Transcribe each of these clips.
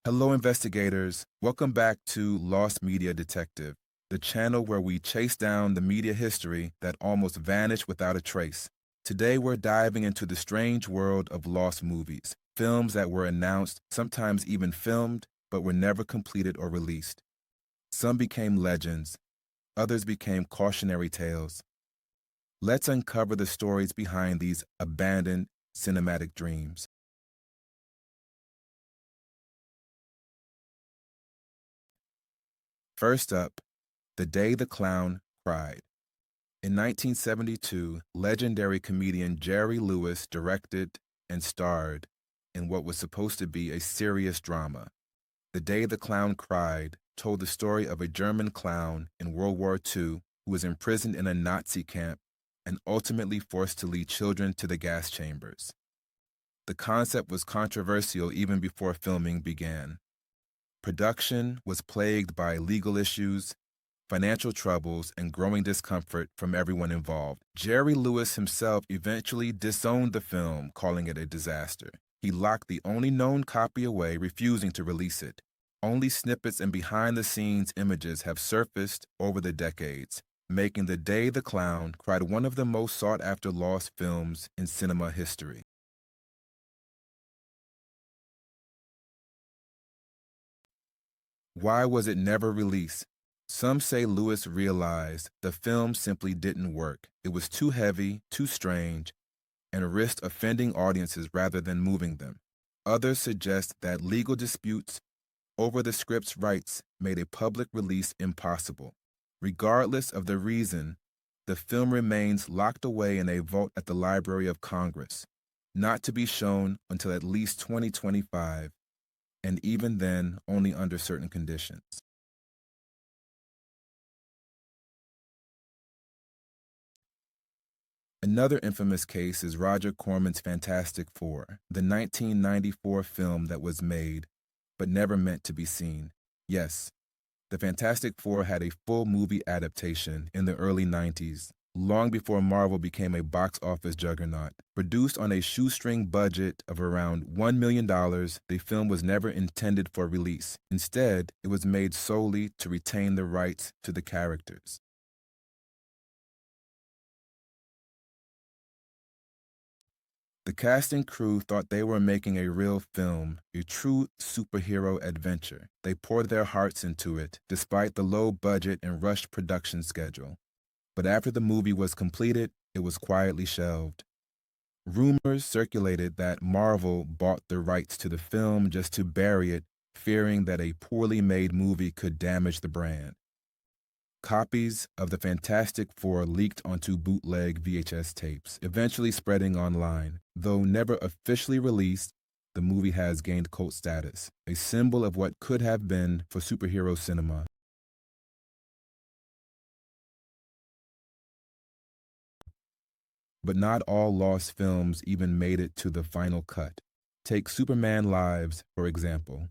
Hello, investigators. Welcome back to Lost Media Detective, the channel where we chase down the media history that almost vanished without a trace. Today, we're diving into the strange world of lost movies, films that were announced, sometimes even filmed, but were never completed or released. Some became legends, others became cautionary tales. Let's uncover the stories behind these abandoned cinematic dreams. First up, The Day the Clown Cried. In 1972, legendary comedian Jerry Lewis directed and starred in what was supposed to be a serious drama. The Day the Clown Cried told the story of a German clown in World War II who was imprisoned in a Nazi camp and ultimately forced to lead children to the gas chambers. The concept was controversial even before filming began. Production was plagued by legal issues, financial troubles, and growing discomfort from everyone involved. Jerry Lewis himself eventually disowned the film, calling it a disaster. He locked the only known copy away, refusing to release it. Only snippets and behind-the-scenes images have surfaced over the decades, making The Day the Clown Cried one of the most sought-after lost films in cinema history. Why was it never released? Some say Lewis realized the film simply didn't work. It was too heavy, too strange, and risked offending audiences rather than moving them. Others suggest that legal disputes over the script's rights made a public release impossible. Regardless of the reason, the film remains locked away in a vault at the Library of Congress, not to be shown until at least 2025, and even then only under certain conditions. Another infamous case is Roger Corman's Fantastic Four, the 1994 film that was made but never meant to be seen. Yes, the Fantastic Four had a full movie adaptation in the early 90s, long before Marvel became a box office juggernaut. Produced on a shoestring budget of around $1 million, the film was never intended for release. Instead, it was made solely to retain the rights to the characters. The cast and crew thought they were making a real film, a true superhero adventure. They poured their hearts into it, despite the low budget and rushed production schedule. But after the movie was completed, it was quietly shelved. Rumors circulated that Marvel bought the rights to the film just to bury it, fearing that a poorly made movie could damage the brand. Copies of the Fantastic Four leaked onto bootleg VHS tapes, eventually spreading online. Though never officially released, the movie has gained cult status, a symbol of what could have been for superhero cinema. But not all lost films even made it to the final cut. Take Superman Lives, for example,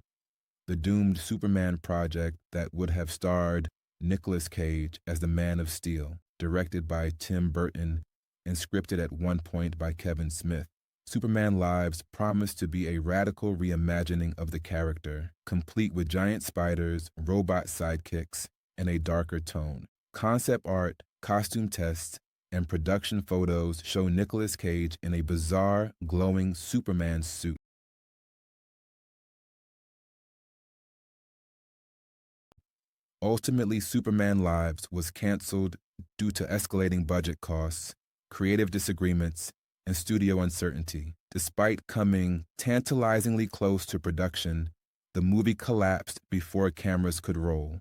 the doomed Superman project that would have starred Nicolas Cage as the Man of Steel, directed by Tim Burton and scripted at one point by Kevin Smith. Superman Lives promised to be a radical reimagining of the character, complete with giant spiders, robot sidekicks, and a darker tone. Concept art, costume tests, and production photos show Nicolas Cage in a bizarre, glowing Superman suit. Ultimately, Superman Lives was canceled due to escalating budget costs, creative disagreements, and studio uncertainty. Despite coming tantalizingly close to production, the movie collapsed before cameras could roll.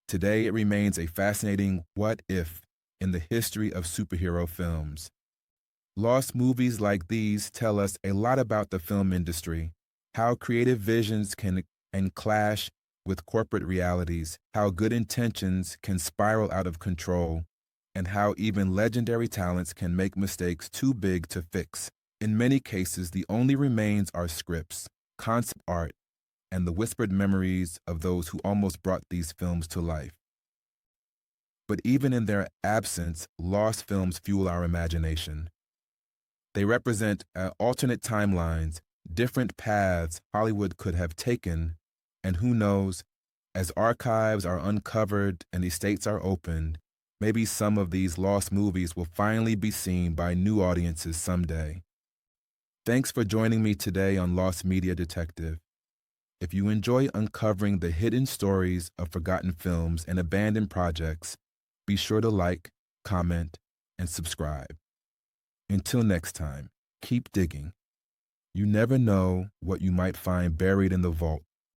Today, it remains a fascinating what if in the history of superhero films. Lost movies like these tell us a lot about the film industry, how creative visions can clash with corporate realities, how good intentions can spiral out of control, and how even legendary talents can make mistakes too big to fix. In many cases, the only remains are scripts, concept art, and the whispered memories of those who almost brought these films to life. But even in their absence, lost films fuel our imagination. They represent alternate timelines, different paths Hollywood could have taken, And who knows, as archives are uncovered and estates are opened, maybe some of these lost movies will finally be seen by new audiences someday. Thanks for joining me today on Lost Media Detective. If you enjoy uncovering the hidden stories of forgotten films and abandoned projects, be sure to like, comment, and subscribe. Until next time, keep digging. You never know what you might find buried in the vault.